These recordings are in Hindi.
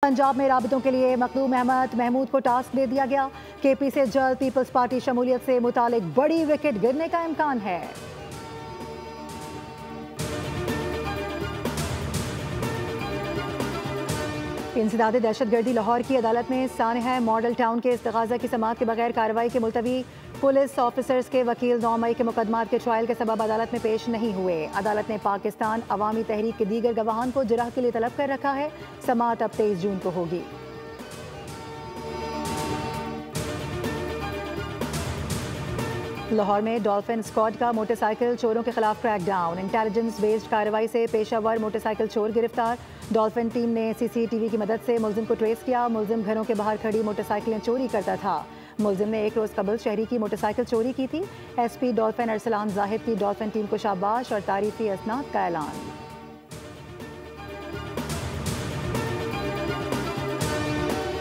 पंजाब में राबतों के लिए मखदूम अहमद महमूद को टास्क दे दिया गया। केपी से जल्द पीपल्स पार्टी शमूलियत से मुतालिक बड़ी विकेट गिरने का इम्कान है। इंसदादे दहशतगर्दी लाहौर की अदालत में सानहा मॉडल टाउन के इस्तग़ाज़ा की समाअत के बगैर कार्रवाई के मुलतवी पुलिस ऑफिसर्स के वकील 9 मई के मुकदमात के ट्रायल के सबब अदालत में पेश नहीं हुए। अदालत ने पाकिस्तान अवामी तहरीक के दीगर गवाहान को जिरह के लिए तलब कर रखा है। समाअत अब 23 जून को होगी। लाहौर में डॉल्फिन स्क्वाड का मोटरसाइकिल चोरों के खिलाफ क्रैकडाउन। इंटेलिजेंस बेस्ड कार्रवाई से पेशावर मोटरसाइकिल चोर गिरफ्तार। डॉल्फिन टीम ने CCTV की मदद से मुलजिम को ट्रेस किया। मुलजिम घरों के बाहर खड़ी मोटरसाइकिलें चोरी करता था। मुलजिम ने एक रोज कबल शहरी की मोटरसाइकिल चोरी की थी। SP डॉल्फिन अरसलान जाहिद की डॉल्फिन टीम को शाबाश और तारीफी असनाद का ऐलान।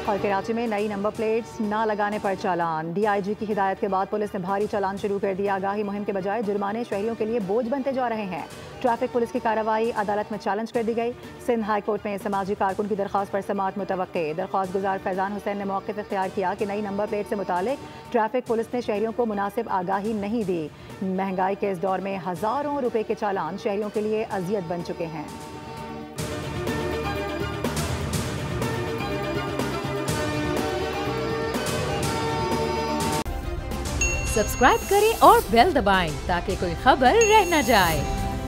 और कराची में नई नंबर प्लेट्स ना लगाने पर चालान। DIG की हिदायत के बाद पुलिस ने भारी चालान शुरू कर दिया। आगाही मुहिम के बजाय जुर्माने शहरियों के लिए बोझ बनते जा रहे हैं। ट्रैफिक पुलिस की कार्रवाई अदालत में चैलेंज कर दी गई। सिंध हाई कोर्ट में समाजी कारकुन की दरख्वास्त पर समाअत मुतवक्के। दरख्वास्त गुजार फैजान हुसैन ने मौक़िफ़ इख्तियार किया कि नई नंबर प्लेट से मुतालिक ट्रैफिक पुलिस ने शहरियों को मुनासिब आगाही नहीं दी। महंगाई के इस दौर में हज़ारों रुपए के चालान शहरियों के लिए अजियत बन चुके हैं। सब्सक्राइब करें और बेल दबाएं ताकि कोई खबर रह न जाए।